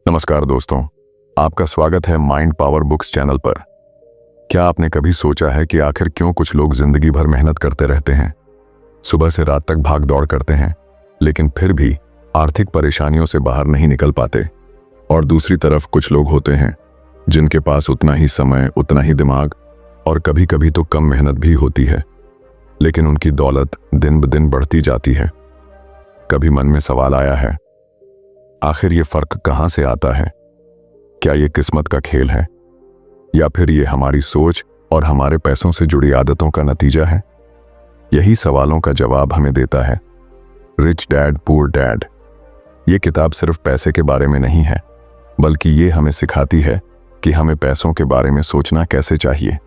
नमस्कार दोस्तों, आपका स्वागत है माइंड पावर बुक्स चैनल पर। क्या आपने कभी सोचा है कि आखिर क्यों कुछ लोग जिंदगी भर मेहनत करते रहते हैं, सुबह से रात तक भाग दौड़ करते हैं, लेकिन फिर भी आर्थिक परेशानियों से बाहर नहीं निकल पाते? और दूसरी तरफ कुछ लोग होते हैं जिनके पास उतना ही समय, उतना ही दिमाग और कभी कभी तो कम मेहनत भी होती है, लेकिन उनकी दौलत दिन ब दिन बढ़ती जाती है। कभी मन में सवाल आया है, आखिर ये फर्क कहां से आता है? क्या ये किस्मत का खेल है या फिर ये हमारी सोच और हमारे पैसों से जुड़ी आदतों का नतीजा है? यही सवालों का जवाब हमें देता है रिच डैड पुअर डैड। ये किताब सिर्फ पैसे के बारे में नहीं है, बल्कि ये हमें सिखाती है कि हमें पैसों के बारे में सोचना कैसे चाहिए।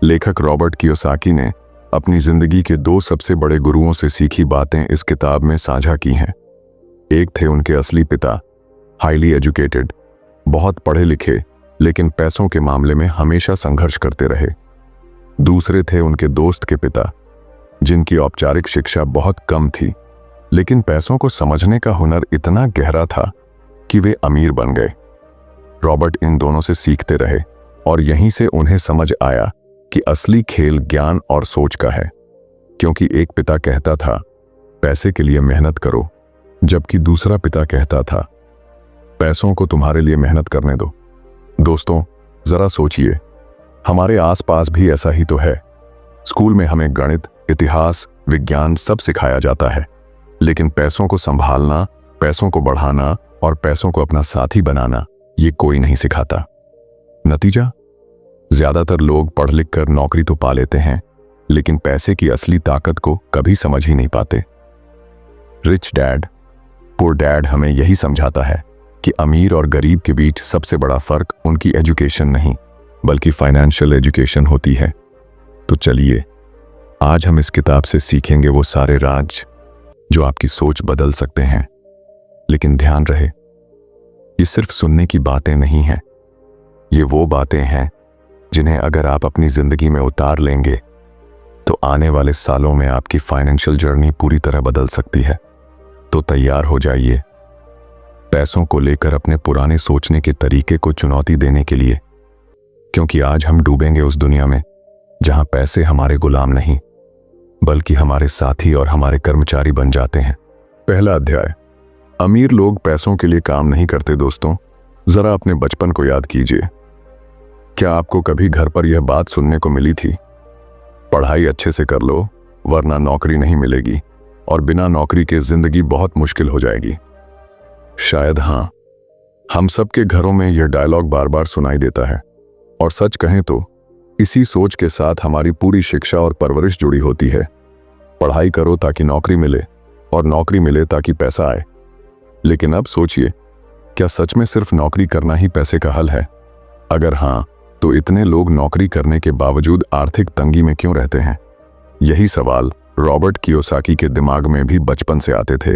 लेखक रॉबर्ट कियोसाकी ने अपनी जिंदगी के दो सबसे बड़े गुरुओं से सीखी बातें इस किताब में साझा की हैं। एक थे उनके असली पिता, हाईली एजुकेटेड, बहुत पढ़े लिखे, लेकिन पैसों के मामले में हमेशा संघर्ष करते रहे। दूसरे थे उनके दोस्त के पिता, जिनकी औपचारिक शिक्षा बहुत कम थी, लेकिन पैसों को समझने का हुनर इतना गहरा था कि वे अमीर बन गए। रॉबर्ट इन दोनों से सीखते रहे और यहीं से उन्हें समझ आया कि असली खेल ज्ञान और सोच का है। क्योंकि एक पिता कहता था पैसे के लिए मेहनत करो, जबकि दूसरा पिता कहता था पैसों को तुम्हारे लिए मेहनत करने दो। दोस्तों, जरा सोचिए, हमारे आसपास भी ऐसा ही तो है। स्कूल में हमें गणित, इतिहास, विज्ञान सब सिखाया जाता है, लेकिन पैसों को संभालना, पैसों को बढ़ाना और पैसों को अपना साथी बनाना ये कोई नहीं सिखाता। नतीजा, ज्यादातर लोग पढ़ लिख कर नौकरी तो पा लेते हैं, लेकिन पैसे की असली ताकत को कभी समझ ही नहीं पाते। रिच डैड पुअर डैड हमें यही समझाता है कि अमीर और गरीब के बीच सबसे बड़ा फर्क उनकी एजुकेशन नहीं, बल्कि फाइनेंशियल एजुकेशन होती है। तो चलिए, आज हम इस किताब से सीखेंगे वो सारे राज जो आपकी सोच बदल सकते हैं। लेकिन ध्यान रहे, ये सिर्फ सुनने की बातें नहीं हैं, ये वो बातें हैं जिन्हें अगर आप अपनी जिंदगी में उतार लेंगे तो आने वाले सालों में आपकी फाइनेंशियल जर्नी पूरी तरह बदल सकती है। तो तैयार हो जाइए पैसों को लेकर अपने पुराने सोचने के तरीके को चुनौती देने के लिए, क्योंकि आज हम डूबेंगे उस दुनिया में जहां पैसे हमारे गुलाम नहीं, बल्कि हमारे साथी और हमारे कर्मचारी बन जाते हैं। पहला अध्याय, अमीर लोग पैसों के लिए काम नहीं करते। दोस्तों, जरा अपने बचपन को याद कीजिए। क्या आपको कभी घर पर यह बात सुनने को मिली थी, पढ़ाई अच्छे से कर लो वरना नौकरी नहीं मिलेगी और बिना नौकरी के जिंदगी बहुत मुश्किल हो जाएगी? शायद हाँ, हम सबके घरों में यह डायलॉग बार बार सुनाई देता है। और सच कहें तो इसी सोच के साथ हमारी पूरी शिक्षा और परवरिश जुड़ी होती है। पढ़ाई करो ताकि नौकरी मिले और नौकरी मिले ताकि पैसा आए। लेकिन अब सोचिए, क्या सच में सिर्फ नौकरी करना ही पैसे का हल है? अगर हाँ, तो इतने लोग नौकरी करने के बावजूद आर्थिक तंगी में क्यों रहते हैं? यही सवाल रॉबर्ट कियोसाकी के दिमाग में भी बचपन से आते थे,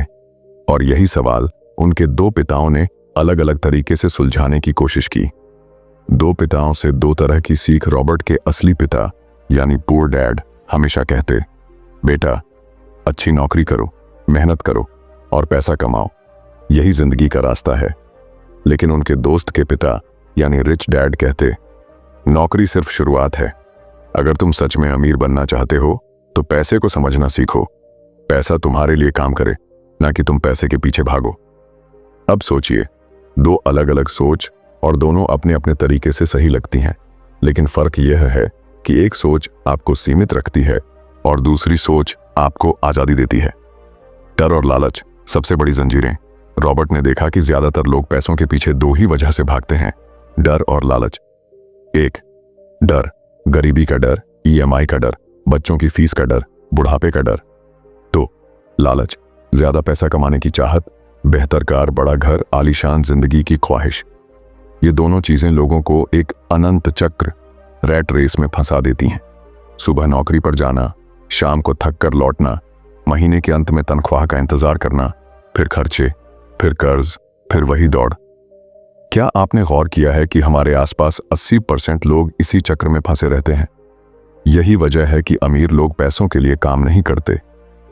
और यही सवाल उनके दो पिताओं ने अलग अलग तरीके से सुलझाने की कोशिश की। दो पिताओं से दो तरह की सीख रॉबर्ट के असली पिता यानी पुअर डैड हमेशा कहते, बेटा, अच्छी नौकरी करो, मेहनत करो और पैसा कमाओ, यही जिंदगी का रास्ता है। लेकिन उनके दोस्त के पिता यानी रिच डैड कहते, नौकरी सिर्फ शुरुआत है। अगर तुम सच में अमीर बनना चाहते हो तो पैसे को समझना सीखो। पैसा तुम्हारे लिए काम करे, ना कि तुम पैसे के पीछे भागो। अब सोचिए, दो अलग अलग सोच और दोनों अपने अपने तरीके से सही लगती हैं, लेकिन फर्क यह है कि एक सोच आपको सीमित रखती है और दूसरी सोच आपको आजादी देती है। डर और लालच सबसे बड़ी जंजीरें। रॉबर्ट ने देखा कि ज्यादातर लोग पैसों के पीछे दो ही वजह से भागते हैं, डर और लालच। एक, डर, गरीबी का डर, ईएमआई का डर, बच्चों की फीस का डर, बुढ़ापे का डर। दो, लालच, ज्यादा पैसा कमाने की चाहत, बेहतर कार, बड़ा घर, आलीशान जिंदगी की ख्वाहिश। ये दोनों चीजें लोगों को एक अनंत चक्र, रैट रेस में फंसा देती हैं। सुबह नौकरी पर जाना, शाम को थक कर लौटना, महीने के अंत में तनख्वाह का इंतजार करना, फिर खर्चे, फिर कर्ज, फिर वही दौड़। क्या आपने गौर किया है कि हमारे आसपास 80% लोग इसी चक्र में फंसे रहते हैं? यही वजह है कि अमीर लोग पैसों के लिए काम नहीं करते,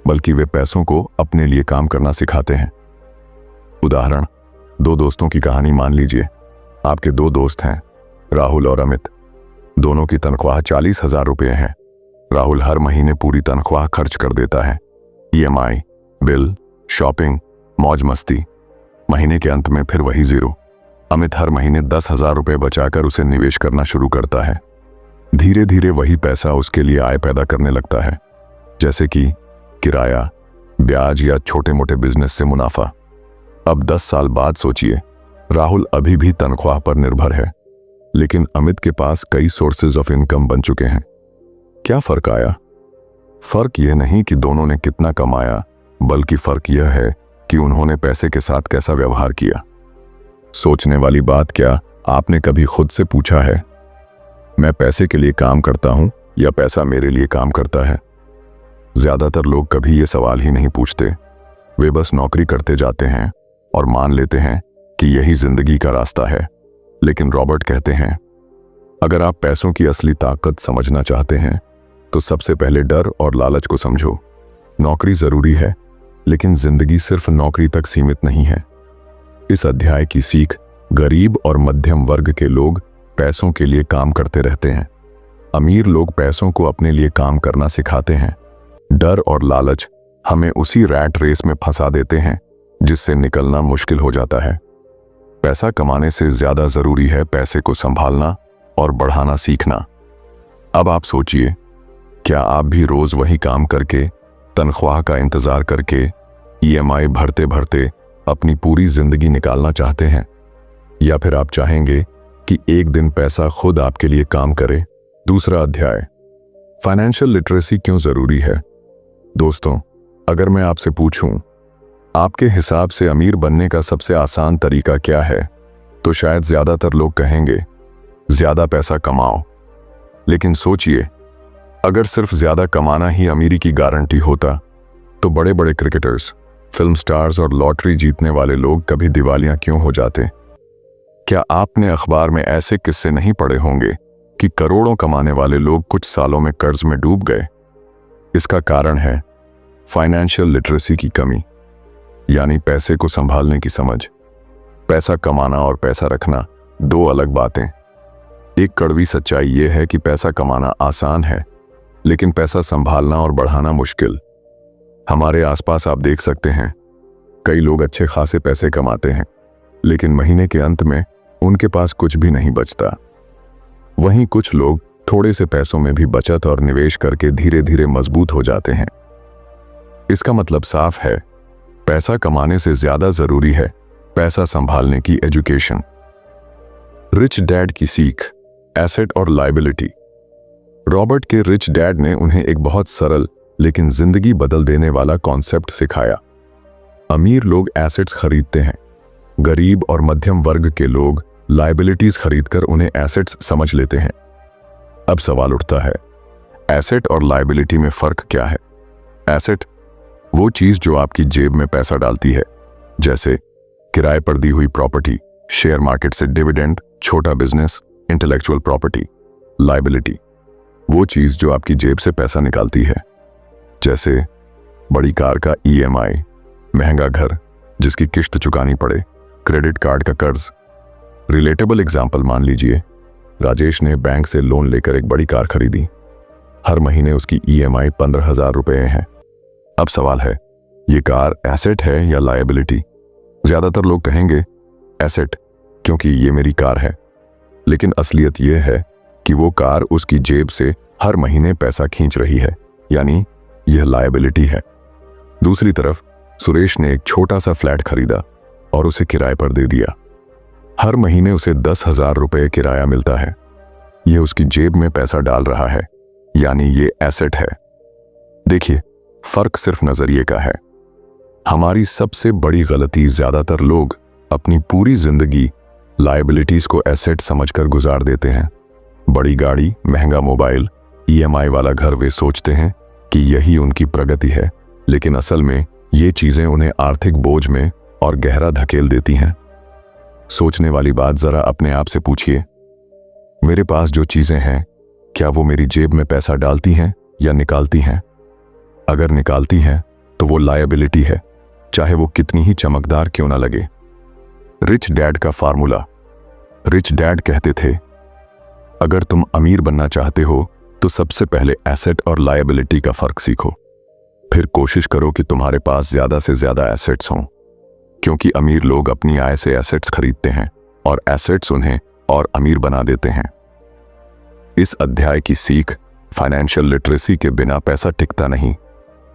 बल्कि वे पैसों को अपने लिए काम करना सिखाते हैं। उदाहरण, दो दोस्तों की कहानी मान लीजिए। आपके दो दोस्त हैं, राहुल और अमित। दोनों की तनख्वाह 40,000 रुपये है। राहुल हर महीने पूरी तनख्वाह खर्च कर देता है। EMI, बिल, शॉपिंग, मौज मस्ती। महीने के अंत में फिर वही जीरो। अमित हर महीने 10,000 रुपये बचाकर उसे निवेश करना शुरू करता है। धीरे धीरे वही पैसा उसके लिए आय पैदा करने लगता है, जैसे कि किराया, ब्याज या छोटे मोटे बिजनेस से मुनाफा। अब 10 साल बाद सोचिए, राहुल अभी भी तनख्वाह पर निर्भर है, लेकिन अमित के पास कई सोर्सेज ऑफ इनकम बन चुके हैं। क्या फर्क आया? फर्क यह नहीं कि दोनों ने कितना कमाया, बल्कि फर्क यह है कि उन्होंने पैसे के साथ कैसा व्यवहार किया। सोचने वाली बात, क्या आपने कभी खुद से पूछा है, मैं पैसे के लिए काम करता हूं या पैसा मेरे लिए काम करता है? ज्यादातर लोग कभी ये सवाल ही नहीं पूछते। वे बस नौकरी करते जाते हैं और मान लेते हैं कि यही जिंदगी का रास्ता है। लेकिन रॉबर्ट कहते हैं, अगर आप पैसों की असली ताकत समझना चाहते हैं तो सबसे पहले डर और लालच को समझो। नौकरी जरूरी है, लेकिन जिंदगी सिर्फ नौकरी तक सीमित नहीं है। इस अध्याय की सीख, गरीब और मध्यम वर्ग के लोग पैसों के लिए काम करते रहते हैं। अमीर लोग पैसों को अपने लिए काम करना सिखाते हैं। डर और लालच हमें उसी रैट रेस में फंसा देते हैं जिससे निकलना मुश्किल हो जाता है। पैसा कमाने से ज्यादा जरूरी है पैसे को संभालना और बढ़ाना सीखना। अब आप सोचिए, क्या आप भी रोज वही काम करके, तनख्वाह का इंतजार करके, EMI भरते भरते अपनी पूरी जिंदगी निकालना चाहते हैं? या फिर आप चाहेंगे कि एक दिन पैसा खुद आपके लिए काम करे? दूसरा अध्याय, फाइनेंशियल लिटरेसी क्यों जरूरी है? दोस्तों, अगर मैं आपसे पूछूं, आपके हिसाब से अमीर बनने का सबसे आसान तरीका क्या है, तो शायद ज्यादातर लोग कहेंगे, ज्यादा पैसा कमाओ। लेकिन सोचिए, अगर सिर्फ ज्यादा कमाना ही अमीरी की गारंटी होता, तो बड़े बड़े क्रिकेटर्स, फिल्म स्टार्स और लॉटरी जीतने वाले लोग कभी दिवालिया क्यों हो जाते? क्या आपने अखबार में ऐसे किस्से नहीं पढ़े होंगे कि करोड़ों कमाने वाले लोग कुछ सालों में कर्ज में डूब गए? इसका कारण है फाइनेंशियल लिटरेसी की कमी, यानी पैसे को संभालने की समझ। पैसा कमाना और पैसा रखना दो अलग बातें। एक कड़वी सच्चाई यह है कि पैसा कमाना आसान है, लेकिन पैसा संभालना और बढ़ाना मुश्किल। हमारे आसपास आप देख सकते हैं, कई लोग अच्छे खासे पैसे कमाते हैं, लेकिन महीने के अंत में उनके पास कुछ भी नहीं बचता। वहीं कुछ लोग थोड़े से पैसों में भी बचत और निवेश करके धीरे धीरे मजबूत हो जाते हैं। इसका मतलब साफ है, पैसा कमाने से ज्यादा जरूरी है पैसा संभालने की एजुकेशन। रिच डैड की सीख, एसेट और लायबिलिटी। रॉबर्ट के रिच डैड ने उन्हें एक बहुत सरल लेकिन जिंदगी बदल देने वाला कॉन्सेप्ट सिखाया। अमीर लोग एसेट्स खरीदते हैं, गरीब और मध्यम वर्ग के लोग लायबिलिटीज खरीदकर उन्हें एसेट्स समझ लेते हैं। अब सवाल उठता है, एसेट और लायबिलिटी में फर्क क्या है? एसेट वो चीज जो आपकी जेब में पैसा डालती है, जैसे किराए पर दी हुई प्रॉपर्टी, शेयर मार्केट से डिविडेंड, छोटा बिजनेस, इंटेलेक्चुअल प्रॉपर्टी। लायबिलिटी वो चीज जो आपकी जेब से पैसा निकालती है, जैसे बड़ी कार का EMI, महंगा घर जिसकी किश्त चुकानी पड़े, क्रेडिट कार्ड का कर्ज। रिलेटेबल एग्जाम्पल मान लीजिए, राजेश ने बैंक से लोन लेकर एक बड़ी कार खरीदी। हर महीने उसकी EMI 15,000 रुपये है। अब सवाल है, ये कार एसेट है या लायबिलिटी? ज्यादातर लोग कहेंगे एसेट, क्योंकि ये मेरी कार है। लेकिन असलियत यह है कि वो कार उसकी जेब से हर महीने पैसा खींच रही है, यानी यह लायबिलिटी है। दूसरी तरफ सुरेश ने एक छोटा सा फ्लैट खरीदा और उसे किराए पर दे दिया। हर महीने उसे 10,000 रुपये किराया मिलता है। यह उसकी जेब में पैसा डाल रहा है, यानी ये एसेट है। देखिए, फर्क सिर्फ नजरिए का है। हमारी सबसे बड़ी गलती, ज्यादातर लोग अपनी पूरी जिंदगी लायबिलिटीज को एसेट समझकर गुजार देते हैं। बड़ी गाड़ी, महंगा मोबाइल, EMI वाला घर वे सोचते हैं कि यही उनकी प्रगति है, लेकिन असल में ये चीजें उन्हें आर्थिक बोझ में और गहरा धकेल देती हैं। सोचने वाली बात, जरा अपने आप से पूछिए, मेरे पास जो चीजें हैं, क्या वो मेरी जेब में पैसा डालती हैं या निकालती हैं? अगर निकालती हैं तो वो लायबिलिटी है, चाहे वो कितनी ही चमकदार क्यों ना लगे। रिच डैड का फार्मूला। रिच डैड कहते थे, अगर तुम अमीर बनना चाहते हो तो सबसे पहले एसेट और लायबिलिटी का फर्क सीखो। फिर कोशिश करो कि तुम्हारे पास ज्यादा से ज्यादा एसेट्स हों, क्योंकि अमीर लोग अपनी आय से एसेट्स खरीदते हैं और एसेट्स उन्हें और अमीर बना देते हैं। इस अध्याय की सीख, फाइनेंशियल लिटरेसी के बिना पैसा टिकता नहीं।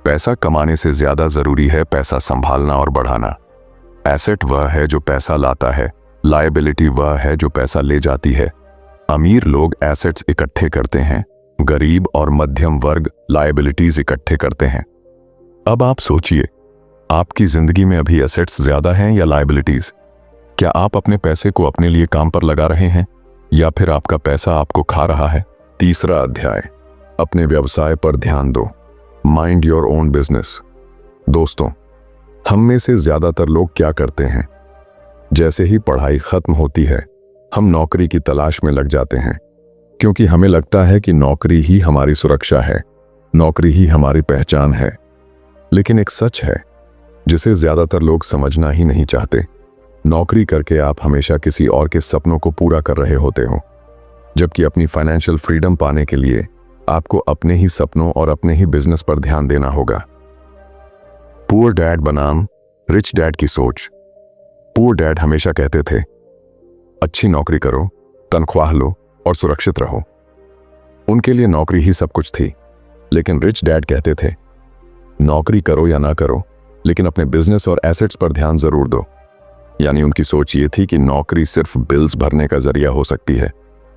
पैसा कमाने से ज्यादा जरूरी है पैसा संभालना और बढ़ाना। एसेट वह है जो पैसा लाता है, लायबिलिटी वह है जो पैसा ले जाती है। अमीर लोग एसेट्स इकट्ठे करते हैं, गरीब और मध्यम वर्ग लायबिलिटीज इकट्ठे करते हैं। अब आप सोचिए, आपकी जिंदगी में अभी एसेट्स ज्यादा हैं या लायबिलिटीज? क्या आप अपने पैसे को अपने लिए काम पर लगा रहे हैं या फिर आपका पैसा आपको खा रहा है? तीसरा अध्याय, अपने व्यवसाय पर ध्यान दो। Mind your own business. दोस्तों, हम में से ज्यादातर लोग क्या करते हैं? जैसे ही पढ़ाई खत्म होती है, हम नौकरी की तलाश में लग जाते हैं, क्योंकि हमें लगता है कि नौकरी ही हमारी सुरक्षा है, नौकरी ही हमारी पहचान है। लेकिन एक सच है जिसे ज्यादातर लोग समझना ही नहीं चाहते। नौकरी करके आप हमेशा किसी और के सपनों को पूरा कर रहे होते हो, जबकि अपनी फाइनेंशियल फ्रीडम पाने के लिए आपको अपने ही सपनों और अपने ही बिजनेस पर ध्यान देना होगा। पुअर डैड बनाम रिच डैड की सोच। पुअर डैड हमेशा कहते थे, अच्छी नौकरी करो, तनख्वाह लो और सुरक्षित रहो। उनके लिए नौकरी ही सब कुछ थी। लेकिन रिच डैड कहते थे, नौकरी करो या ना करो, लेकिन अपने बिजनेस और एसेट्स पर ध्यान जरूर दो। यानी उनकी सोच ये थी कि नौकरी सिर्फ बिल्स भरने का जरिया हो सकती है,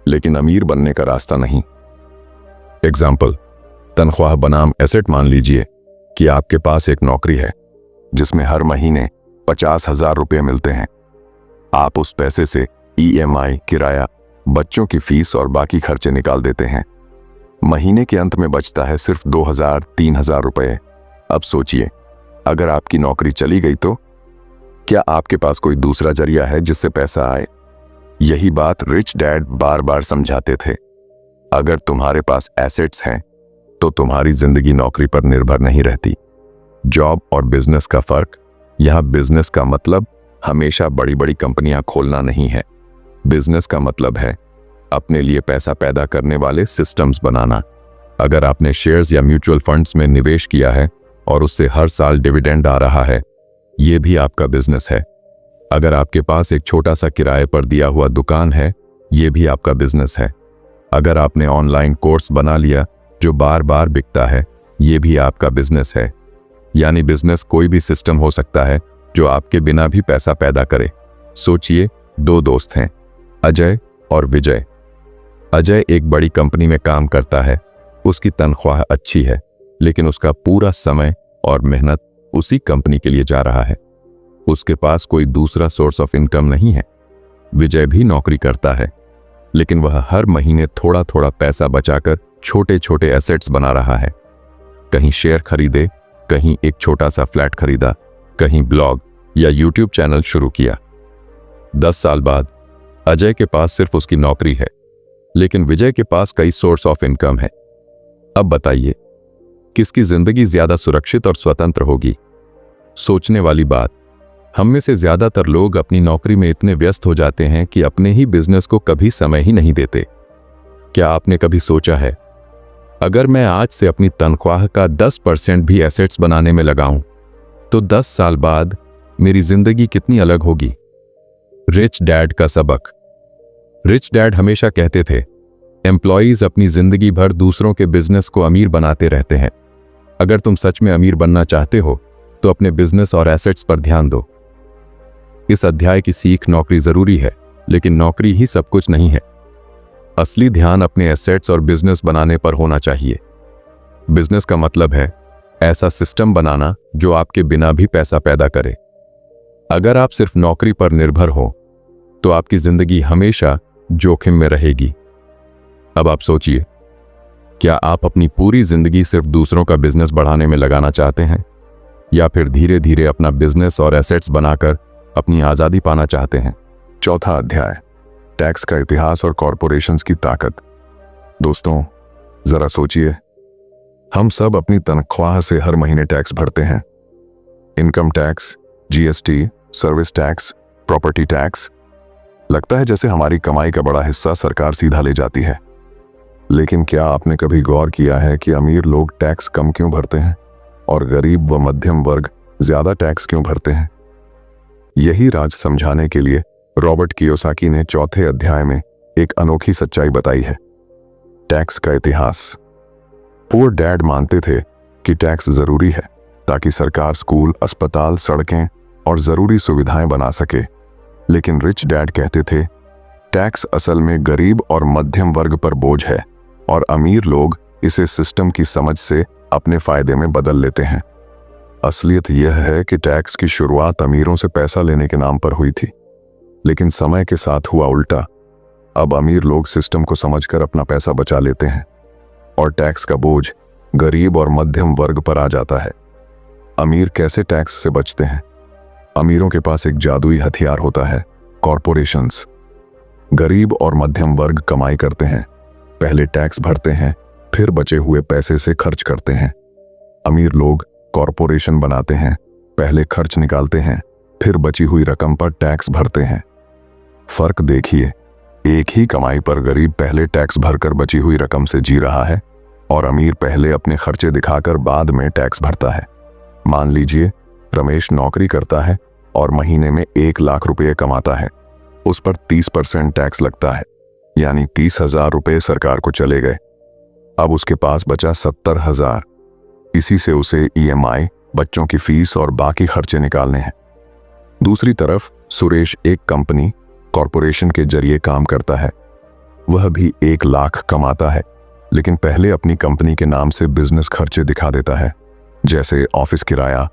लेकिन अमीर बनने का रास्ता नहीं। एग्जाम्पल, तनख्वाह बनाम एसेट। मान लीजिए कि आपके पास एक नौकरी है जिसमें हर महीने 50,000 रुपये मिलते हैं। आप उस पैसे से EMI, किराया, बच्चों की फीस और बाकी खर्चे निकाल देते हैं। महीने के अंत में बचता है सिर्फ 2,000-3,000 रुपये। अब सोचिए, अगर आपकी नौकरी चली गई तो क्या आपके पास कोई दूसरा जरिया है जिससे पैसा आए? यही बात रिच डैड बार बार समझाते थे। अगर तुम्हारे पास एसेट्स हैं तो तुम्हारी जिंदगी नौकरी पर निर्भर नहीं रहती। जॉब और बिजनेस का फर्क, यहां बिजनेस का मतलब हमेशा बड़ी बड़ी कंपनियां खोलना नहीं है। बिजनेस का मतलब है अपने लिए पैसा पैदा करने वाले सिस्टम्स बनाना। अगर आपने शेयर्स या म्यूचुअल फंड्स में निवेश किया है और उससे हर साल डिविडेंड आ रहा है, ये भी आपका बिजनेस है। अगर आपके पास एक छोटा सा किराए पर दिया हुआ दुकान है, ये भी आपका बिजनेस है। अगर आपने ऑनलाइन कोर्स बना लिया जो बार बार बिकता है, ये भी आपका बिजनेस है। यानी बिजनेस कोई भी सिस्टम हो सकता है जो आपके बिना भी पैसा पैदा करे। सोचिए, 2 दोस्त हैं, अजय और विजय। अजय एक बड़ी कंपनी में काम करता है, उसकी तनख्वाह अच्छी है, लेकिन उसका पूरा समय और मेहनत उसी कंपनी के लिए जा रहा है। उसके पास कोई दूसरा सोर्स ऑफ इनकम नहीं है। विजय भी नौकरी करता है, लेकिन वह हर महीने थोड़ा थोड़ा पैसा बचाकर छोटे छोटे एसेट्स बना रहा है। कहीं शेयर खरीदे, कहीं एक छोटा सा फ्लैट खरीदा, कहीं ब्लॉग या यूट्यूब चैनल शुरू किया। 10 साल बाद अजय के पास सिर्फ उसकी नौकरी है, लेकिन विजय के पास कई सोर्स ऑफ इनकम है। अब बताइए, किसकी जिंदगी ज्यादा सुरक्षित और स्वतंत्र होगी? सोचने वाली बात, हम में से ज्यादातर लोग अपनी नौकरी में इतने व्यस्त हो जाते हैं कि अपने ही बिजनेस को कभी समय ही नहीं देते। क्या आपने कभी सोचा है, अगर मैं आज से अपनी तनख्वाह का 10% भी एसेट्स बनाने में लगाऊं, तो 10 साल बाद मेरी जिंदगी कितनी अलग होगी? रिच डैड का सबक। रिच डैड हमेशा कहते थे, एम्प्लॉयज अपनी जिंदगी भर दूसरों के बिजनेस को अमीर बनाते रहते हैं। अगर तुम सच में अमीर बनना चाहते हो तो अपने बिजनेस और एसेट्स पर ध्यान दो। इस अध्याय की सीख, नौकरी जरूरी है, लेकिन नौकरी ही सब कुछ नहीं है। असली ध्यान अपने एसेट्स और बिजनेस बनाने पर होना चाहिए। बिजनेस का मतलब है ऐसा सिस्टम बनाना जो आपके बिना भी पैसा पैदा करे। अगर आप सिर्फ नौकरी पर निर्भर हो तो आपकी जिंदगी हमेशा जोखिम में रहेगी। अब आप सोचिए, क्या आप अपनी पूरी जिंदगी सिर्फ दूसरों का बिजनेस बढ़ाने में लगाना चाहते हैं, या फिर धीरे धीरे अपना बिजनेस और एसेट्स बनाकर अपनी आजादी पाना चाहते हैं? चौथा अध्याय, टैक्स का इतिहास और कॉरपोरेशंस की ताकत। दोस्तों, जरा सोचिए, हम सब अपनी तनख्वाह से हर महीने टैक्स भरते हैं। Income tax, GST, service tax, property tax. लगता है जैसे हमारी कमाई का बड़ा हिस्सा सरकार सीधा ले जाती है, लेकिन क्या आपने कभी गौर किया है कि अमीर लोग टैक्स कम क्यों भरते हैं और गरीब व मध्यम वर्ग ज्यादा टैक्स क्यों भरते हैं? यही राज समझाने के लिए रॉबर्ट कियोसाकी ने चौथे अध्याय में एक अनोखी सच्चाई बताई है, टैक्स का इतिहास। पुअर डैड मानते थे कि टैक्स जरूरी है ताकि सरकार स्कूल, अस्पताल, सड़कें और जरूरी सुविधाएं बना सके, लेकिन रिच डैड कहते थे टैक्स असल में गरीब और मध्यम वर्ग पर बोझ है और अमीर लोग इसे सिस्टम की समझ से अपने फायदे में बदल लेते हैं। असलियत यह है कि टैक्स की शुरुआत अमीरों से पैसा लेने के नाम पर हुई थी, लेकिन समय के साथ हुआ उल्टा। अब अमीर लोग सिस्टम को समझकर अपना पैसा बचा लेते हैं और टैक्स का बोझ गरीब और मध्यम वर्ग पर आ जाता है। अमीर कैसे टैक्स से बचते हैं? अमीरों के पास एक जादुई हथियार होता है, कॉरपोरेशंस। गरीब और मध्यम वर्ग कमाई करते हैं, पहले टैक्स भरते हैं, फिर बचे हुए पैसे से खर्च करते हैं। अमीर लोग कॉरपोरेशन बनाते हैं, पहले खर्च निकालते हैं, फिर बची हुई रकम पर टैक्स भरते हैं। फर्क देखिए, एक ही कमाई पर गरीब पहले टैक्स भरकर बची हुई रकम से जी रहा है और अमीर पहले अपने खर्चे दिखाकर बाद में टैक्स भरता है। मान लीजिए रमेश नौकरी करता है और महीने में 1 लाख रुपये कमाता है। उस पर 30% टैक्स लगता है, यानी 30,000 रुपये सरकार को चले गए। अब उसके पास बचा 70,000। इसी से उसे EMI, बच्चों की फीस और बाकी खर्चे निकालने हैं। दूसरी तरफ सुरेश एक कंपनी, कॉरपोरेशन के जरिए काम करता है। वह भी 1 लाख कमाता है, लेकिन पहले अपनी कंपनी के नाम से बिजनेस खर्चे दिखा देता है, जैसे ऑफिस किराया,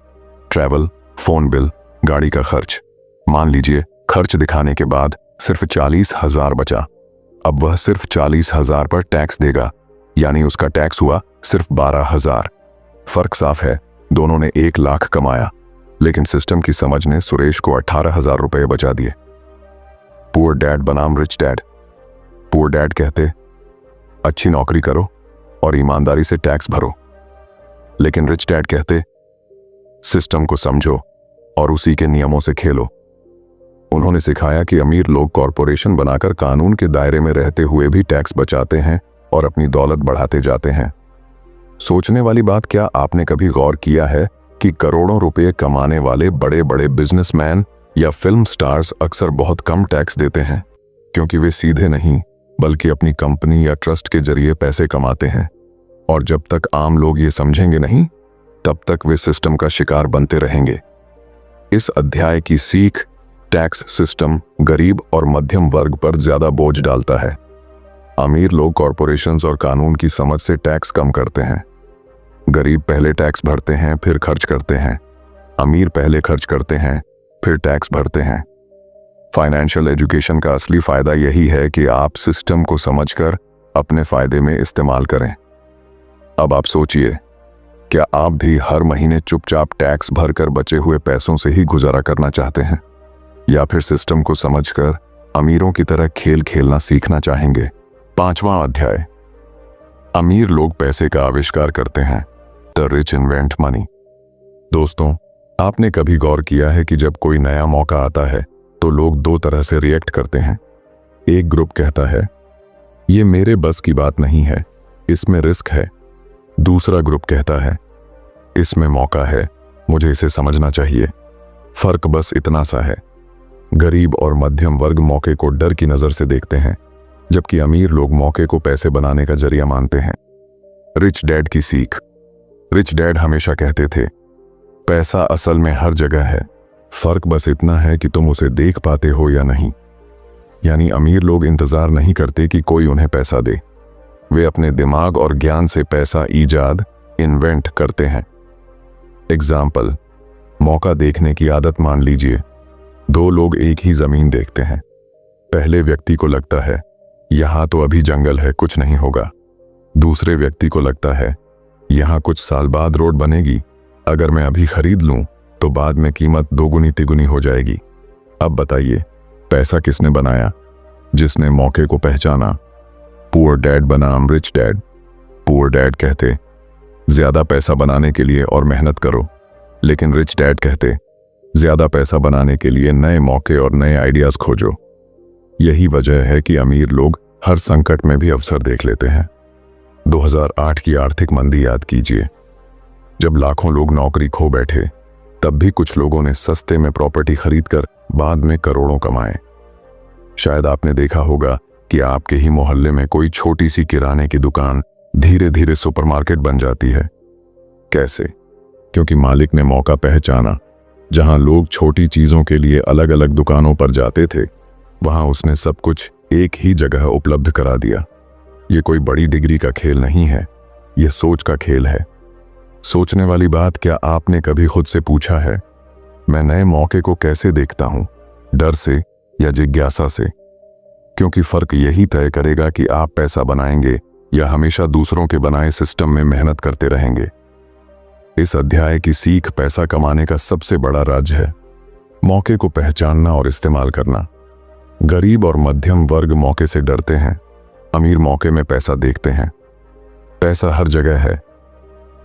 ट्रैवल, फोन बिल, गाड़ी का खर्च। मान लीजिए खर्च दिखाने के बाद सिर्फ 40,000 बचा। अब वह सिर्फ 40,000 पर टैक्स देगा, यानी उसका टैक्स हुआ सिर्फ 12,000। फर्क साफ है, दोनों ने 1 लाख कमाया, लेकिन सिस्टम की समझ ने सुरेश को 18,000 रुपये बचा दिए। पुअर डैड बनाम रिच डैड। पुअर डैड कहते अच्छी नौकरी करो और ईमानदारी से टैक्स भरो, लेकिन रिच डैड कहते सिस्टम को समझो और उसी के नियमों से खेलो। उन्होंने सिखाया कि अमीर लोग कॉरपोरेशन बनाकर कानून के दायरे में रहते हुए भी टैक्स बचाते हैं और अपनी दौलत बढ़ाते जाते हैं। सोचने वाली बात, क्या आपने कभी गौर किया है कि करोड़ों रुपए कमाने वाले बड़े बड़े बिजनेसमैन या फिल्म स्टार्स अक्सर बहुत कम टैक्स देते हैं, क्योंकि वे सीधे नहीं बल्कि अपनी कंपनी या ट्रस्ट के जरिए पैसे कमाते हैं। और जब तक आम लोग ये समझेंगे नहीं, तब तक वे सिस्टम का शिकार बनते रहेंगे। इस अध्याय की सीख, टैक्स सिस्टम गरीब और मध्यम वर्ग पर ज्यादा बोझ डालता है। अमीर लोग कॉरपोरेशंस और कानून की समझ से टैक्स कम करते हैं। गरीब पहले टैक्स भरते हैं, फिर खर्च करते हैं। अमीर पहले खर्च करते हैं, फिर टैक्स भरते हैं। फाइनेंशियल एजुकेशन का असली फायदा यही है कि आप सिस्टम को समझकर अपने फायदे में इस्तेमाल करें। अब आप सोचिए, क्या आप भी हर महीने चुपचाप टैक्स भरकर बचे हुए पैसों से ही गुजारा करना चाहते हैं, या फिर सिस्टम को समझकर अमीरों की तरह खेल खेलना सीखना चाहेंगे? 5वां अध्याय, अमीर लोग पैसे का आविष्कार करते हैं, द रिच इन्वेंट मनी। दोस्तों, आपने कभी गौर किया है कि जब कोई नया मौका आता है तो लोग 2 तरह से रिएक्ट करते हैं। एक ग्रुप कहता है ये मेरे बस की बात नहीं है, इसमें रिस्क है। दूसरा ग्रुप कहता है इसमें मौका है, मुझे इसे समझना चाहिए। फर्क बस इतना सा है, गरीब और मध्यम वर्ग मौके को डर की नजर से देखते हैं, जबकि अमीर लोग मौके को पैसे बनाने का जरिया मानते हैं। रिच डैड की सीख। रिच डैड हमेशा कहते थे पैसा असल में हर जगह है, फर्क बस इतना है कि तुम उसे देख पाते हो या नहीं। यानी अमीर लोग इंतजार नहीं करते कि कोई उन्हें पैसा दे, वे अपने दिमाग और ज्ञान से पैसा ईजाद, इन्वेंट करते हैं। एग्जाम्पल, मौका देखने की आदत मान लीजिए। 2 लोग एक ही जमीन देखते हैं। पहले व्यक्ति को लगता है यहां तो अभी जंगल है, कुछ नहीं होगा। दूसरे व्यक्ति को लगता है यहां कुछ साल बाद रोड बनेगी, अगर मैं अभी खरीद लूं तो बाद में कीमत 2 गुनी 3 गुनी हो जाएगी। अब बताइए पैसा किसने बनाया? जिसने मौके को पहचाना। पुअर डैड बनाम रिच डैड। पुअर डैड कहते ज्यादा पैसा बनाने के लिए और मेहनत करो, लेकिन रिच डैड कहते ज्यादा पैसा बनाने के लिए नए मौके और नए आइडियाज खोजो। यही वजह है कि अमीर लोग हर संकट में भी अवसर देख लेते हैं। 2008 की आर्थिक मंदी याद कीजिए। जब लाखों लोग नौकरी खो बैठे, तब भी कुछ लोगों ने सस्ते में प्रॉपर्टी खरीदकर बाद में करोड़ों कमाए। शायद आपने देखा होगा कि आपके ही मोहल्ले में कोई छोटी सी किराने की दुकान धीरे धीरे सुपरमार्केट बन जाती है। कैसे? क्योंकि मालिक ने मौका पहचाना। जहां लोग छोटी चीजों के लिए अलग अलग दुकानों पर जाते थे, वहां उसने सब कुछ एक ही जगह उपलब्ध करा दिया। ये कोई बड़ी डिग्री का खेल नहीं है, यह सोच का खेल है। सोचने वाली बात, क्या आपने कभी खुद से पूछा है, मैं नए मौके को कैसे देखता हूं, डर से या जिज्ञासा से? क्योंकि फर्क यही तय करेगा कि आप पैसा बनाएंगे या हमेशा दूसरों के बनाए सिस्टम में मेहनत करते रहेंगे। इस अध्याय की सीख पैसा कमाने का सबसे बड़ा राज है मौके को पहचानना और इस्तेमाल करना। गरीब और मध्यम वर्ग मौके से डरते हैं, अमीर मौके में पैसा देखते हैं। पैसा हर जगह है,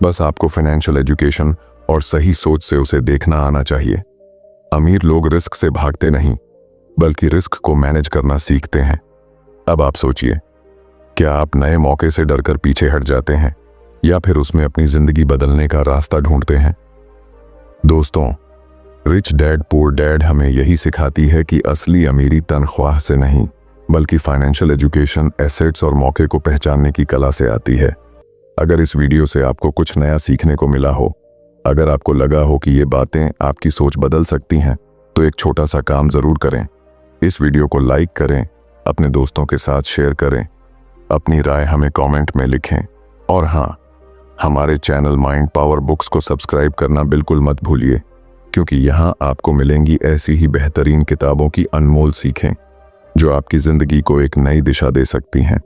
बस आपको फाइनेंशियल एजुकेशन और सही सोच से उसे देखना आना चाहिए। अमीर लोग रिस्क से भागते नहीं, बल्कि रिस्क को मैनेज करना सीखते हैं। अब आप सोचिए, क्या आप नए मौके से डरकर पीछे हट जाते हैं या फिर उसमें अपनी जिंदगी बदलने का रास्ता ढूंढते हैं? दोस्तों, रिच डैड पुअर डैड हमें यही सिखाती है कि असली अमीरी तनख्वाह से नहीं, बल्कि फाइनेंशियल एजुकेशन, एसेट्स और मौके को पहचानने की कला से आती है। अगर इस वीडियो से आपको कुछ नया सीखने को मिला हो, अगर आपको लगा हो कि ये बातें आपकी सोच बदल सकती हैं, तो एक छोटा सा काम जरूर करें। इस वीडियो को लाइक करें, अपने दोस्तों के साथ शेयर करें, अपनी राय हमें कमेंट में लिखें और हाँ, हमारे चैनल माइंड पावर बुक्स को सब्सक्राइब करना बिल्कुल मत भूलिए, क्योंकि यहाँ आपको मिलेंगी ऐसी ही बेहतरीन किताबों की अनमोल सीखें जो आपकी जिंदगी को एक नई दिशा दे सकती हैं।